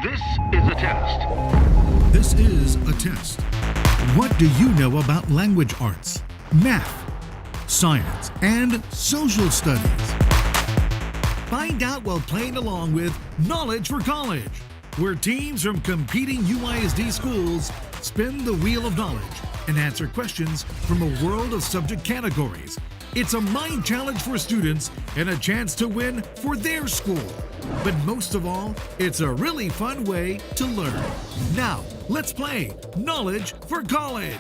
This is a test. This is a test. What do you know about language arts, math, science, and social studies? Find out while playing along with Knowledge for College, where teams from competing UISD schools spin the wheel of knowledge and answer questions from a world of subject categories. It's a mind challenge for students and a chance to win for their school. But most of all, it's a really fun way to learn. Now, let's play Knowledge for College.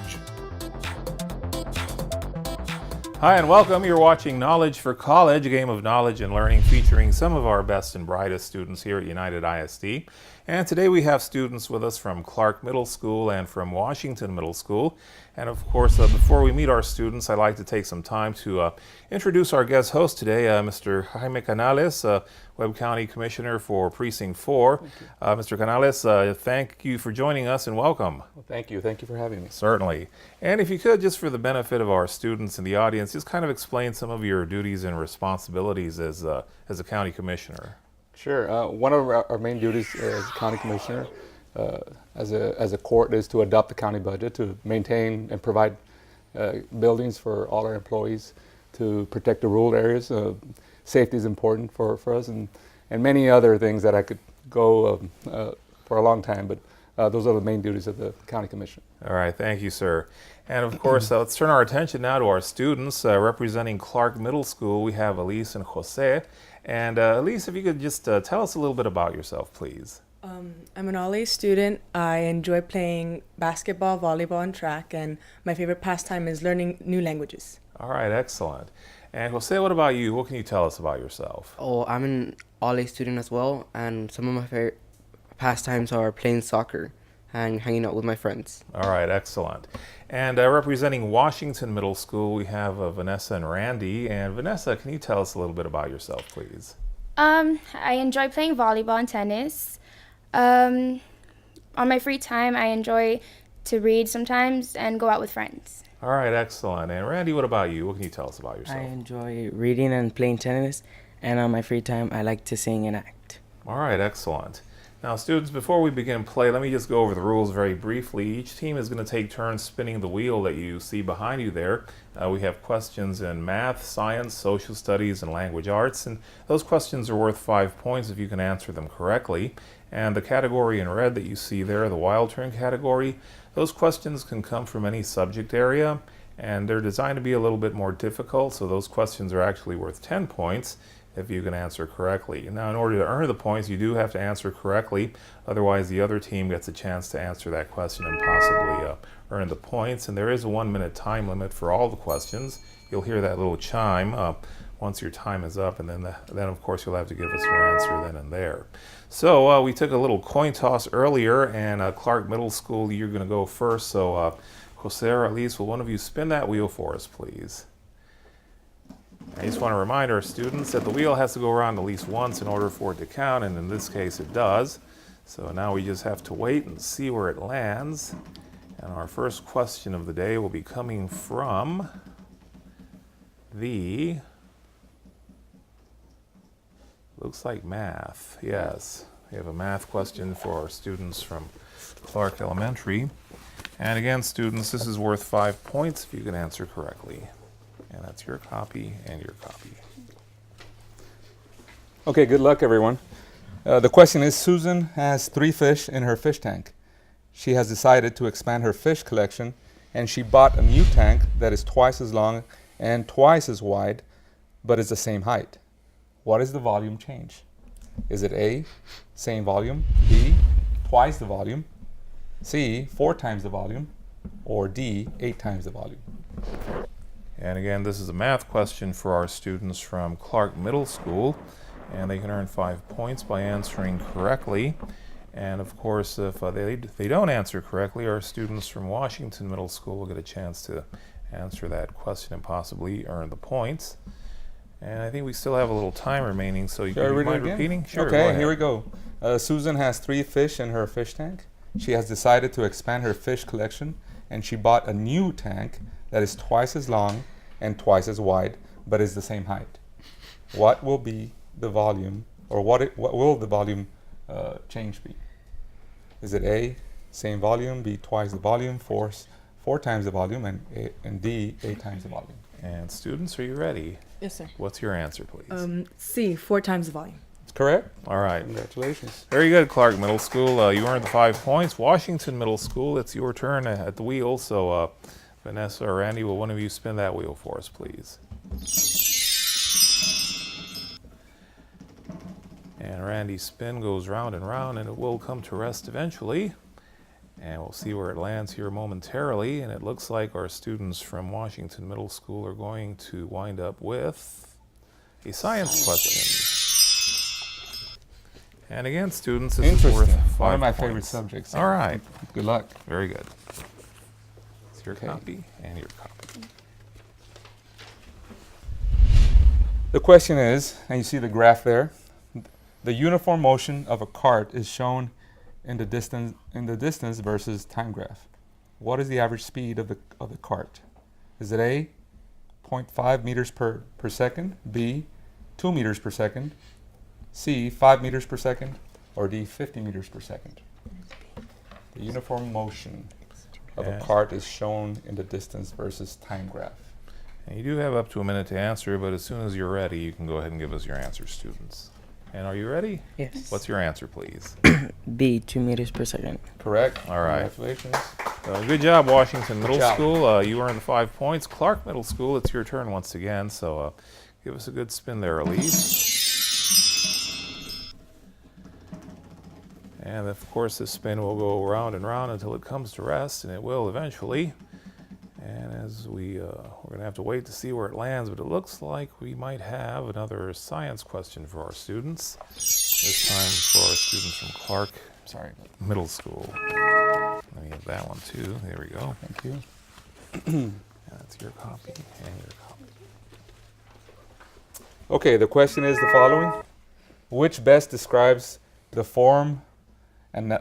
Hi and welcome. You're watching Knowledge for College, a game of knowledge and learning featuring some of our best and brightest students here at United ISD. And today we have students with us from Clark Middle School and from Washington Middle School. And of course, before we meet our students, I'd like to take some time to introduce our guest host today, Mr. Jaime Canales, Webb County Commissioner for Precinct 4. Mr. Canales, thank you for joining us and welcome. Well, thank you. Thank you for having me. Certainly. And if you could, just for the benefit of our students and the audience, just kind of explain some of your duties and responsibilities as a county commissioner. Sure. One of our main duties as county commissioner, as a court, is to adopt the county budget, to maintain and provide buildings for all our employees, to protect the rural areas. Safety is important for us, and many other things that I could go for a long time, but those are the main duties of the county commission. All right, thank you, sir. And of course, let's turn our attention now to our students. Representing Clark Middle School, we have Elise and Jose. And Elise, if you could just tell us a little bit about yourself, please. I'm an all-A student. I enjoy playing basketball, volleyball, and track, and my favorite pastime is learning new languages. All right, excellent. And Jose, what about you? What can you tell us about yourself? Oh, I'm an all-A student as well, and some of my favorite pastimes are playing soccer and hanging out with my friends. All right, excellent. And representing Washington Middle School, we have Vanessa and Randy. And Vanessa, can you tell us a little bit about yourself, please? I enjoy playing volleyball and tennis. On my free time, I enjoy to read sometimes and go out with friends. All right, excellent. And Randy, what about you? What can you tell us about yourself? I enjoy reading and playing tennis, and on my free time, I like to sing and act. All right, excellent. Now, students, before we begin play, let me just go over the rules very briefly. Each team is going to take turns spinning the wheel that you see behind you there. We have questions in math, science, social studies, and language arts, and those questions are worth 5 points if you can answer them correctly. And the category in red that you see there, the wild turn category, those questions can come from any subject area, and they're designed to be a little bit more difficult, so those questions are actually worth 10 points if you can answer correctly. Now, in order to earn the points, you do have to answer correctly, otherwise the other team gets a chance to answer that question and possibly earn the points. And there is a 1-minute time limit for all the questions. You'll hear that little chime once your time is up, and then of course you'll have to give us your answer then and there. So we took a little coin toss earlier, and Clark Middle School, you're going to go first. So Jose or Elise, will one of you spin that wheel for us, please? I just want to remind our students that the wheel has to go around at least once in order for it to count, and in this case it does. So now we just have to wait and see where it lands. And our first question of the day will be coming from looks like math. Yes, we have a math question for our students from Clark Elementary. And again, students, this is worth 5 points if you can answer correctly. And that's your copy and your copy. Okay, good luck, everyone. The question is, Susan has 3 fish in her fish tank. She has decided to expand her fish collection, and she bought a new tank that is twice as long and twice as wide, but is the same height. What is the volume change? Is it A, same volume, B, twice the volume, C, 4 times the volume, or D, 8 times the volume? And again, this is a math question for our students from Clark Middle School, and they can earn 5 points by answering correctly. And of course, if they don't answer correctly, our students from Washington Middle School will get a chance to answer that question and possibly earn the points. And I think we still have a little time remaining, so you can mind repeating? Sure, okay, here we go. Susan has 3 fish in her fish tank. She has decided to expand her fish collection, and she bought a new tank that is twice as long and twice as wide, but is the same height. What will be the volume, or what will the volume change be? Is it A, same volume, B, twice the volume, four times the volume, and D, 8 times the volume? And students, are you ready? Yes, sir. What's your answer, please? C, 4 times the volume. It's correct. All right. Congratulations. Very good, Clark Middle School. You earned the 5 points. Washington Middle School, it's your turn at the wheel. So, Vanessa or Randy, will one of you spin that wheel for us, please? And Randy's spin goes round and round, and it will come to rest eventually. And we'll see where it lands here momentarily. And it looks like our students from Washington Middle School are going to wind up with a science question. And again, students, this is worth 5 points. One of my favorite subjects. All right. Good luck. Very good. It's your Okay. copy and your copy. The question is, and you see the graph there, the uniform motion of a cart is shown in the distance versus time graph. What is the average speed of the cart? Is it A, 0.5 meters per second, B, 2 meters per second, C, 5 meters per second, or D, 50 meters per second? The uniform motion of a cart is shown in the distance versus time graph. And you do have up to a minute to answer, but as soon as you're ready, you can go ahead and give us your answer, students. And are you ready? Yes. What's your answer, please? B, 2 meters per second. Correct. All right. Congratulations. Good job, Washington Middle job. School. You earned the 5 points. Clark Middle School, it's your turn once again. So give us a good spin there, Elise. And of course, this spin will go round and round until it comes to rest, and it will eventually. And as we're going to have to wait to see where it lands, but it looks like we might have another science question for our students. This time for our students from Clark Middle School. Let me have that one too. There we go. Thank you. That's your copy and your copy. Okay, the question is the following. Which best describes the form and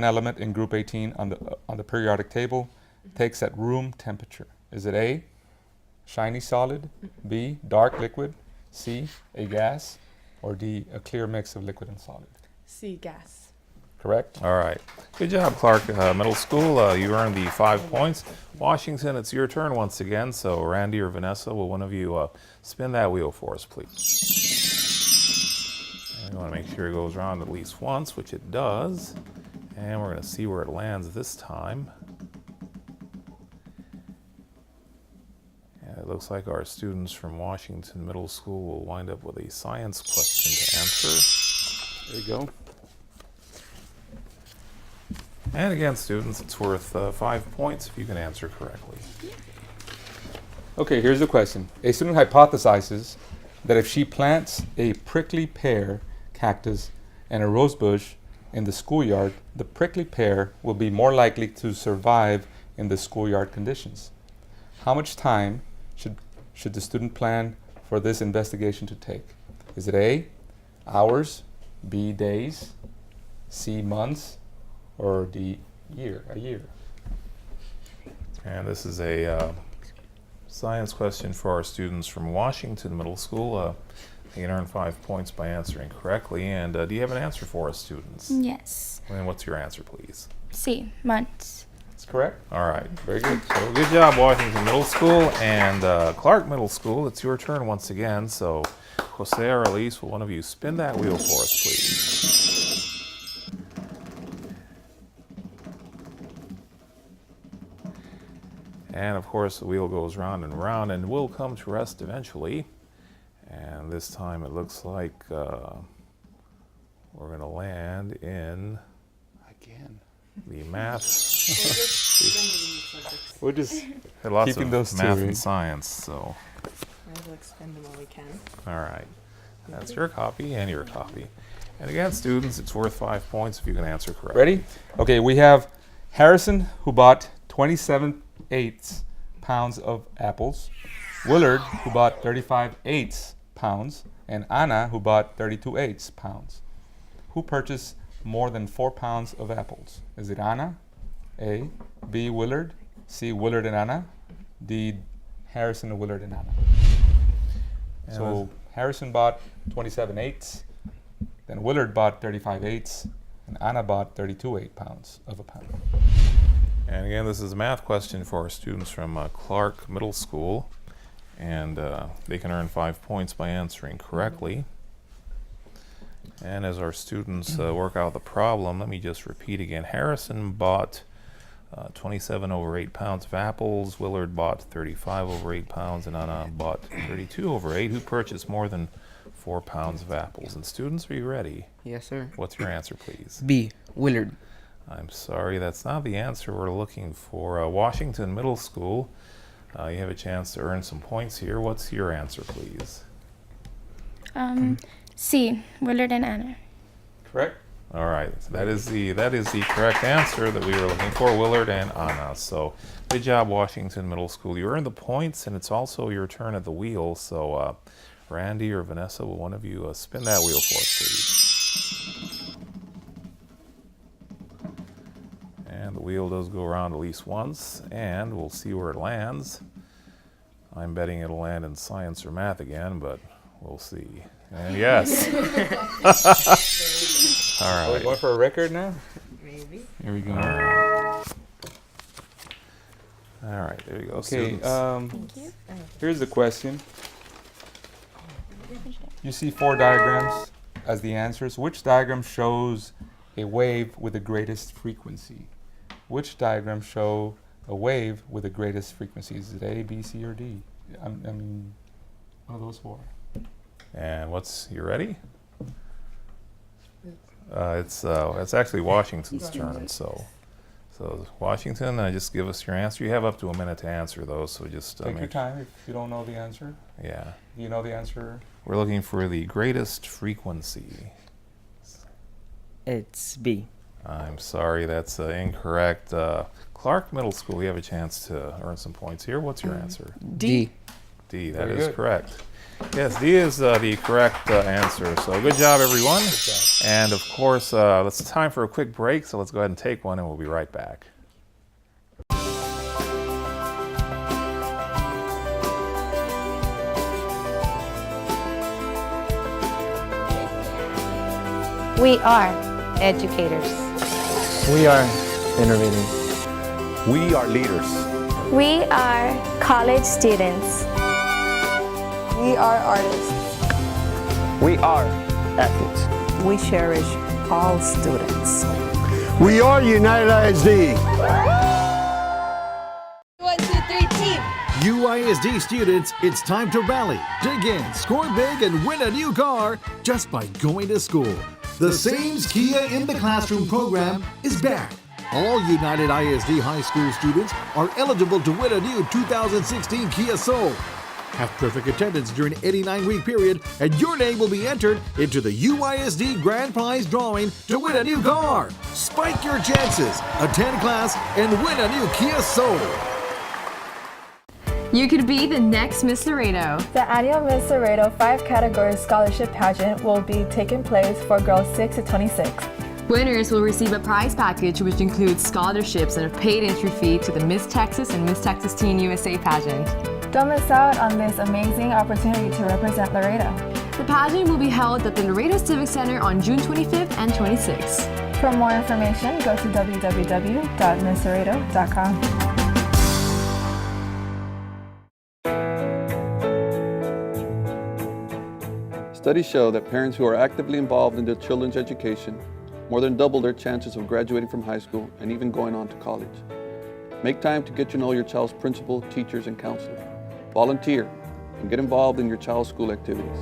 element in group 18 on the periodic table takes at room temperature? Is it A, shiny solid, B, dark liquid, C, a gas, or D, a clear mix of liquid and solid? C, gas. Correct? All right. Good job, Clark Middle School. You earned the 5 points. Washington, it's your turn once again. So Randy or Vanessa, will one of you spin that wheel for us, please? And we want to make sure it goes around at least once, which it does. And we're going to see where it lands this time. And it looks like our students from Washington Middle School will wind up with a science question to answer. There you go. And again, students, it's worth 5 points if you can answer correctly. Okay, here's the question. A student hypothesizes that if she plants a prickly pear cactus and a rose bush in the schoolyard, the prickly pear will be more likely to survive in the schoolyard conditions. How much time should the student plan for this investigation to take? Is it A, hours, B, days, C, months, or D, a year? And this is a science question for our students from Washington Middle School. They can earn 5 points by answering correctly. And do you have an answer for us, students? Yes. And what's your answer, please? C, months. That's correct. All right. Very good. So good job, Washington Middle School and Clark Middle School. It's your turn once again. So Jose or Elise, will one of you spin that wheel for us, please? And of course, the wheel goes round and round and will come to rest eventually. And this time it looks like we're going to land in Again. the math. We're just Had lots keeping of those math two, and right? science, so Might as well expend them while we can. all right. That's your copy and your copy. And again, students, it's worth 5 points if you can answer correctly. ready? Okay, we have Harrison, who bought 27/8 pounds of apples, Willard, who bought 35/8 pounds, and Anna, who bought 32/8 pounds. Who purchased more than 4 pounds of apples? Is it Anna, A, B, Willard, C, Willard and Anna, D, Harrison, Willard and Anna? And So Harrison bought 27/8, Then Willard bought 35/8, and Anna bought 32/8 pounds of a pound. And again, this is a math question for our students from Clark Middle School, and they can earn 5 points by answering correctly. And as our students work out the problem, let me just repeat again. Harrison bought 27/8 pounds of apples. Willard bought 35/8 pounds, and Anna bought 32/8. Who purchased more than 4 pounds of apples? And students, are you ready? Yes, sir. What's your answer, please? B. Willard. I'm sorry, that's not the answer we're looking for. Washington Middle School, you have a chance to earn some points here. What's your answer, please? C. Willard and Anna. Correct? All right, so that is the correct answer that we were looking for, Willard and Anna. So good job, Washington Middle School. You earned the points, and it's also your turn at the wheel. So Randy or Vanessa, will one of you spin that wheel for us, please? And the wheel does go around at least once, and we'll see where it lands. I'm betting it'll land in science or math again, but we'll see. And yes. All Are we right. going for a record now? Maybe. Here we go. All right, there you go, Okay, students. Thank you. here's the question. You see 4 diagrams as the answers. Which diagram shows a wave with the greatest frequency? Which diagram show a wave with the greatest frequency? Is it A, B, C, or D? I mean, one of those 4. And you ready? It's actually Washington's turn. So Washington, just give us your answer. You have up to a minute to answer those. So just Take your time if you don't know the answer. Yeah, Do you know the answer? we're looking for the greatest frequency. It's B. I'm sorry, that's incorrect. Clark Middle School, you have a chance to earn some points here. What's your answer? D. D. That Very is good. correct. Yes, D is the correct answer. So good job, everyone. Good job. And of course, it's time for a quick break. So let's go ahead and take one, and we'll be right back. We are educators. We are innovators. We are leaders. We are college students. We are artists. We are athletes. We cherish all students. We are United ISD. 1, 2, 3, team. UISD students, it's time to rally, dig in, score big, and win a new car just by going to school. The Sames Kia in the Classroom program is back. All United ISD high school students are eligible to win a new 2016 Kia Soul. Have perfect attendance during an 89-week period, and your name will be entered into the UISD Grand Prize drawing to win a new car. Spike your chances, attend class, and win a new Kia Soul. You could be the next Miss Laredo. The annual Miss Laredo 5-category scholarship pageant will be taking place for girls 6 to 26. Winners will receive a prize package which includes scholarships and a paid entry fee to the Miss Texas and Miss Texas Teen USA pageant. Don't miss out on this amazing opportunity to represent Laredo. The pageant will be held at the Laredo Civic Center on June 25th and 26th. For more information, go to www.misslaredo.com. Studies show that parents who are actively involved in their children's education more than double their chances of graduating from high school and even going on to college. Make time to get to know your child's principal, teachers, and counselors. Volunteer and get involved in your child's school activities.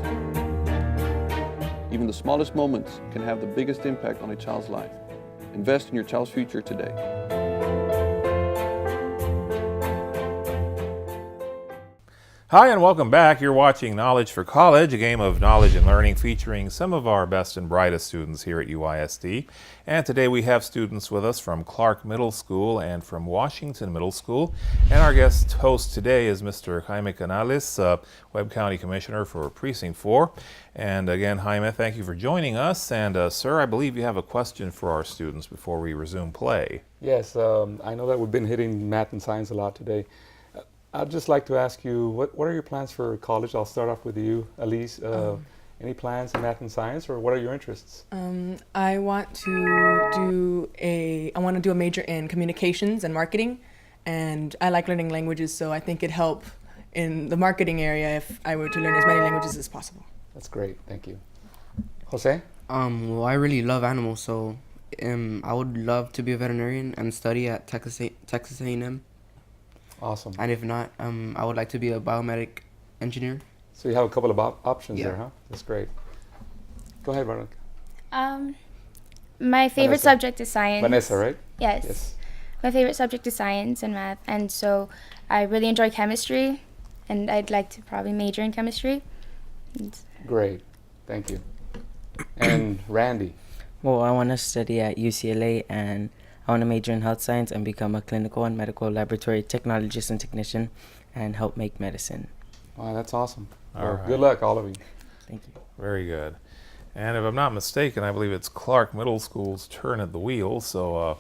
Even the smallest moments can have the biggest impact on a child's life. Invest in your child's future today. Hi and welcome back. You're watching Knowledge for College, a game of knowledge and learning featuring some of our best and brightest students here at UISD. And today we have students with us from Clark Middle School and from Washington Middle School. And our guest host today is Mr. Jaime Canales, Webb County Commissioner for Precinct 4. And again, Jaime, thank you for joining us. And sir, I believe you have a question for our students before we resume play. Yes, I know that we've been hitting math and science a lot today. I'd just like to ask you, what are your plans for college? I'll start off with you, Elise. Any plans in math and science, or what are your interests? I want to do a major in communications and marketing, and I like learning languages, so I think it'd help in the marketing area if I were to learn as many languages as possible. That's great. Thank you. Jose? Well, I really love animals, so I would love to be a veterinarian and study at Texas A&M. Awesome. And if not, I would like to be a biomedic engineer. So you have a couple of options Yeah. there, huh? That's great. Go ahead, Veronica. My favorite Vanessa. subject is science. Vanessa, right? Yes. Yes. My favorite subject is science and math, and so I really enjoy chemistry, and I'd like to probably major in chemistry. Great. Thank you. And Randy? Well, I want to study at UCLA, and I want to major in health science and become a clinical and medical laboratory technologist and technician and help make medicine. Wow, that's awesome. All Well, right. Good luck, all of you. Thank you. Very good. And if I'm not mistaken, I believe it's Clark Middle School's turn at the wheel. So,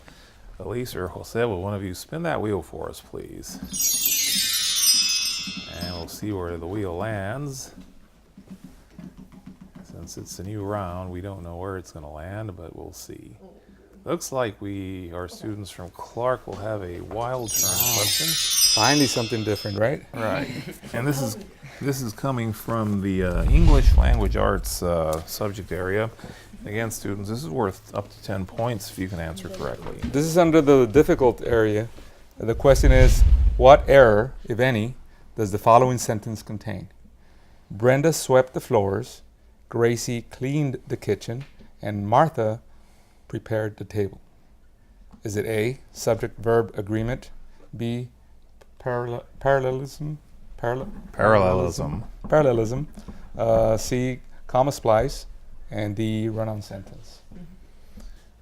Elise or Jose, will one of you spin that wheel for us, please? And we'll see where the wheel lands. Since it's a new round, we don't know where it's going to land, but we'll see. Looks like our students from Clark will have a wild turn question. Finally something different, right? Right. And this is coming from the English language arts subject area. Again, students, this is worth up to 10 points if you can answer correctly. This is under the difficult area. The question is, what error, if any, does the following sentence contain? Brenda swept the floors, Gracie cleaned the kitchen, and Martha prepared the table. Is it A, subject-verb agreement, B, parallelism, C, comma splice, and D, run-on sentence?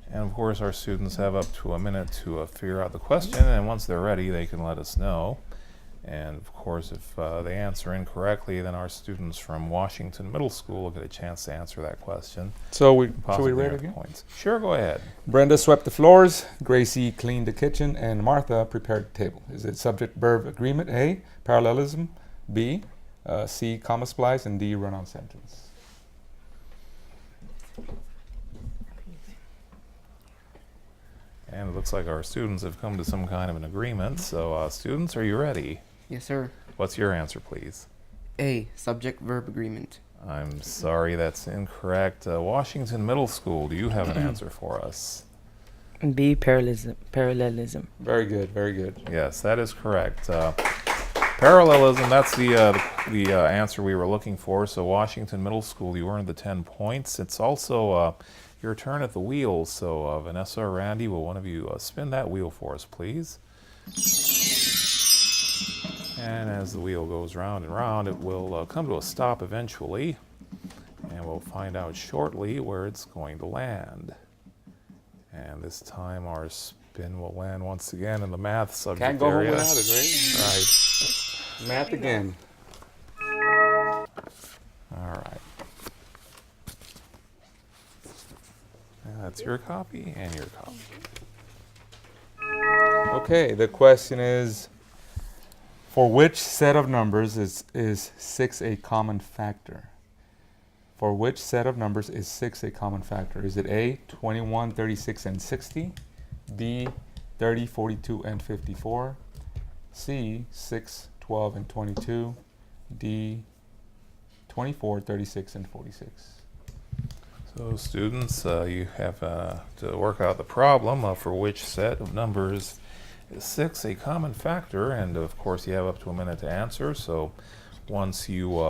And of course, our students have up to a minute to figure out the question, and once they're ready, they can let us know. And of course, if they answer incorrectly, then our students from Washington Middle School will get a chance to answer that question. So should we Possibly read it earn again? points. Sure, go ahead. Brenda swept the floors, Gracie cleaned the kitchen, and Martha prepared the table. Is it subject-verb agreement, A, parallelism, B, C, comma splice, and D, run-on sentence? And it looks like our students have come to some kind of an agreement. So students, are you ready? Yes, sir. What's your answer, please? A, subject-verb agreement. I'm sorry, that's incorrect. Washington Middle School, do you have an answer for us? B, parallelism. Very good, very good. Yes, that is correct. Parallelism, that's the answer we were looking for. So Washington Middle School, you earned the 10 points. It's also your turn at the wheel. So Vanessa or Randy, will one of you spin that wheel for us, please? And as the wheel goes round and round, it will come to a stop eventually. And we'll find out shortly where it's going to land. And this time our spin will land once again in the math subject Can't go home area. without it, right? Right. Math again. All right. And that's your copy and your copy. Okay, the question is, for which set of numbers is 6 a common factor? For which set of numbers is 6 a common factor? Is it A, 21, 36, and 60, B, 30, 42, and 54, C, 6, 12, and 22, D, 24, 36, and 46? So students, you have to work out the problem for which set of numbers is 6 a common factor, and of course you have up to a minute to answer. So once you've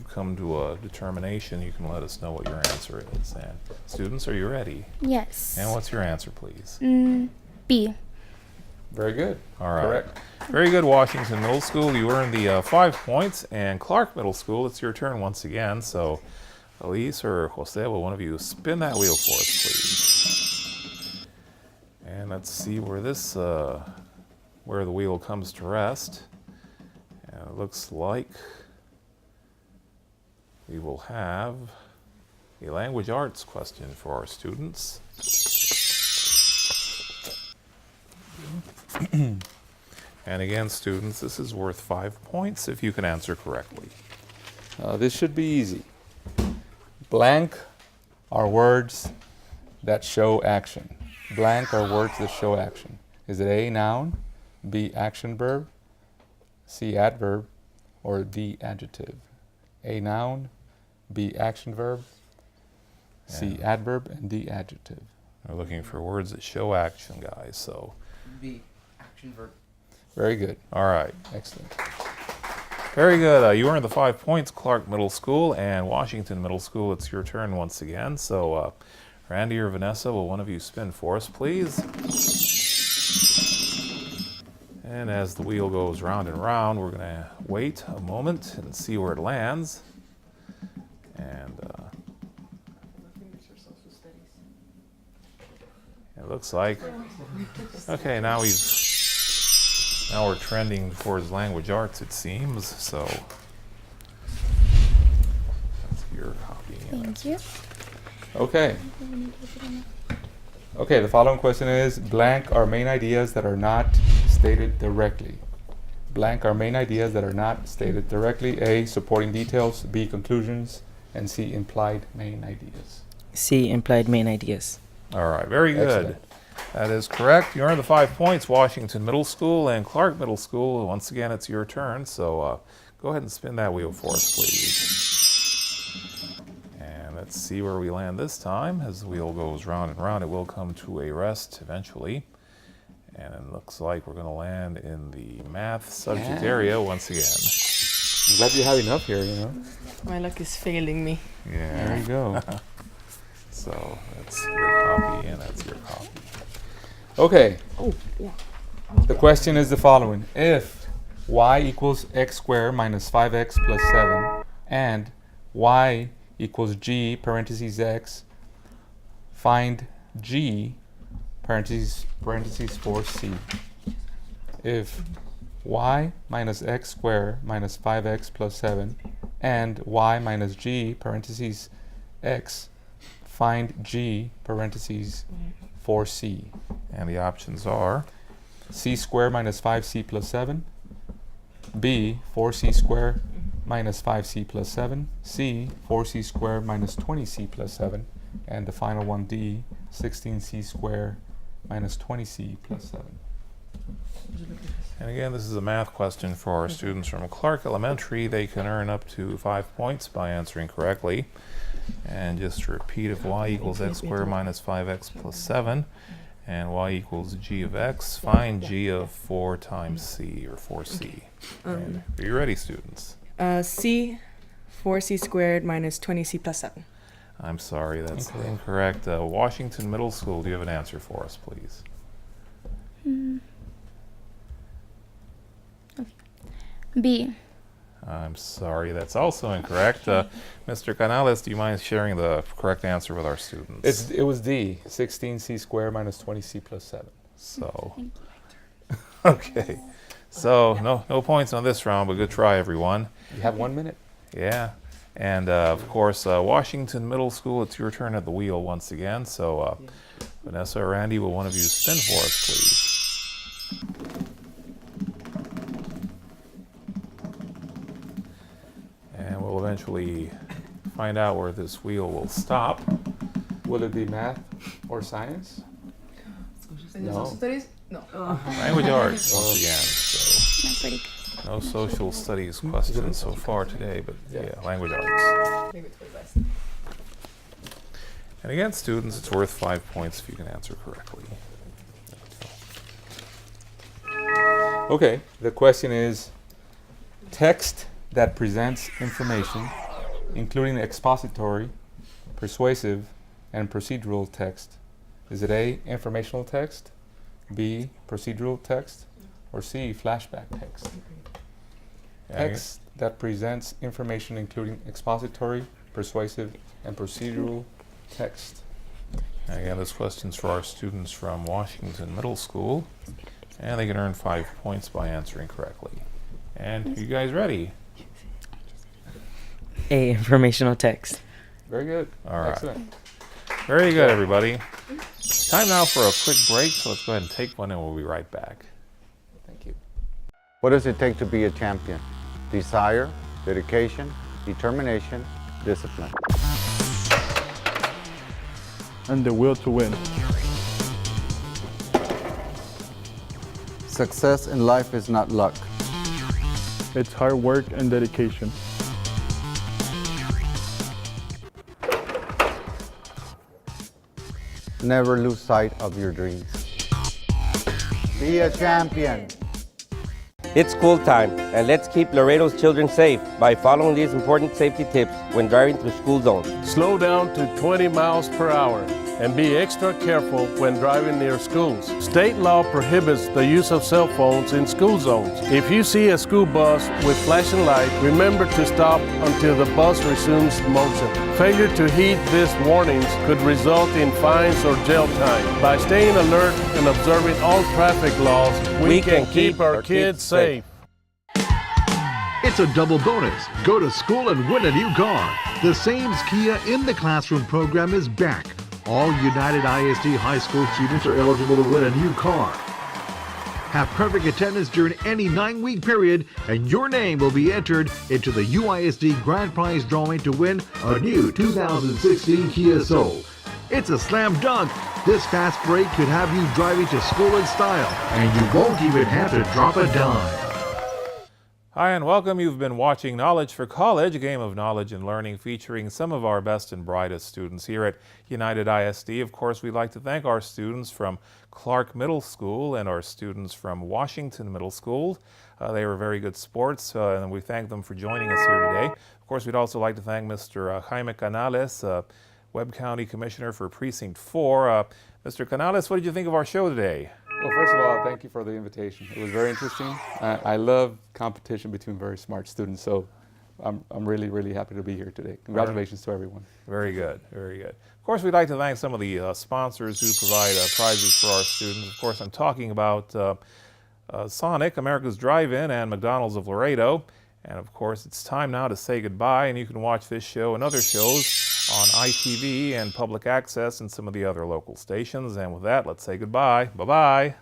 come to a determination, you can let us know what your answer is. And students, are you ready? Yes. And what's your answer, please? B. Very good. All right. Correct. Very good, Washington Middle School. You earned the 5 points. And Clark Middle School, it's your turn once again. So Elise or Jose, will one of you spin that wheel for us, please? And let's see where this, where the wheel comes to rest. And it looks like we will have a language arts question for our students. And again, students, this is worth 5 points if you can answer correctly. This should be easy. Blank are words that show action. Blank are words that show action. Is it A, noun, B, action verb, C, adverb, or D, adjective? A, noun, B, action verb, C, adverb, and D, adjective. We're looking for words that show action, guys, so. B, action verb. Very good. All right. Excellent. Very good. You earned the 5 points, Clark Middle School and Washington Middle School. It's your turn once again. So, Randy or Vanessa, will one of you spin for us, please? And as the wheel goes round and round, we're going to wait a moment and see where it lands. And it looks like, okay, now we're trending towards language arts, it seems. So that's your copy. Thank you. Okay. Okay, the following question is, blank are main ideas that are not stated directly. Blank are main ideas that are not stated directly. A, supporting details, B, conclusions, and C, implied main ideas. C, implied main ideas. All right, very good. Excellent. That is correct. You earned the 5 points, Washington Middle School and Clark Middle School. Once again, it's your turn, so go ahead and spin that wheel for us, please. And let's see where we land this time. As the wheel goes round and round, it will come to a rest eventually. And it looks like we're going to land in the math subject area once again. I'm glad you have enough here, you know. My luck is failing me. Yeah. There you go. So that's your copy and that's your copy. Okay. The question is the following. If y equals x squared minus 5x plus 7 and y equals g parentheses x, find g parentheses 4c. If y minus x squared minus 5x plus 7 and y minus g parentheses x, find g parentheses 4c. And the options are c squared minus 5c plus 7, b 4c squared minus 5c plus 7, c 4c squared minus 20c plus 7, and the final one, d 16c squared minus 20c plus 7. And again, this is a math question for our students from Clark Elementary. They can earn up to 5 points by answering correctly. And just to repeat, if y equals x squared minus 5x plus 7 and y equals g of x, find g of 4 times c, or 4c. And are you ready, students? C, 4c squared minus 20c plus 7. I'm sorry, that's incorrect. Washington Middle School, do you have an answer for us, please? Okay. B. I'm sorry, that's also incorrect. Mr. Canales, do you mind sharing the correct answer with our students? It was D, 16c squared minus 20c plus 7. So, okay. So, no points on this round, but good try, everyone. You have 1 minute. Yeah. And, of course, Washington Middle School, it's your turn at the wheel once again. So, Vanessa or Randy, will one of you spin for us, please? And we'll eventually find out where this wheel will stop. Will it be math or science? No. Studies? No. Language arts, once again. So Not pretty good. no social studies questions so far today, but yeah, language arts. Maybe it's for the best. And again, students, it's worth 5 points if you can answer correctly. Okay, the question is, text that presents information, including expository, persuasive, and procedural text. Is it A, informational text, B, procedural text, or C, flashback text? Text that presents information including expository, persuasive, and procedural text. And again, this question's for our students from Washington Middle School, and they can earn 5 points by answering correctly. And you guys ready? A, informational text. Very good. All right. Excellent. Very good, everybody. Time now for a quick break, so let's go ahead and take one and we'll be right back. Thank you. What does it take to be a champion? Desire, dedication, determination, discipline. and the will to win. Success in life is not luck. It's hard work and dedication. Never lose sight of your dreams. Be a champion. It's school time, and let's keep Laredo's children safe by following these important safety tips when driving through school zones. Slow down to 20 miles per hour and be extra careful when driving near schools. State law prohibits the use of cell phones in school zones. If you see a school bus with flashing light, remember to stop until the bus resumes motion. Failure to heed these warnings could result in fines or jail time. By staying alert and observing all traffic laws, we can keep our kids safe. It's a double bonus. Go to school and win a new car. The Sames Kia in the Classroom program is back. All United ISD high school students are eligible to win a new car. Have perfect attendance during any 9-week period, and your name will be entered into the UISD Grand Prize drawing to win a new 2016 Kia Soul. It's a slam dunk. This fast break could have you driving to school in style, and you won't even have to drop a dime. Hi and welcome. You've been watching Knowledge for College, a game of knowledge and learning featuring some of our best and brightest students here at United ISD. Of course, we'd like to thank our students from Clark Middle School and our students from Washington Middle School. They were very good sports, and we thank them for joining us here today. Of course, we'd also like to thank Mr. Jaime Canales, Webb County Commissioner for Precinct 4. Mr. Canales, what did you think of our show today? Well, first of all, thank you for the invitation. It was very interesting. I love competition between very smart students, so I'm really, really happy to be here today. Congratulations to everyone. Very good, very good. Of course, we'd like to thank some of the sponsors who provide prizes for our students. Of course, I'm talking about Sonic, America's Drive-In, and McDonald's of Laredo. And of course, it's time now to say goodbye, and you can watch this show and other shows on ITV and Public Access and some of the other local stations. And with that, let's say goodbye. Bye-bye.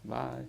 Bye.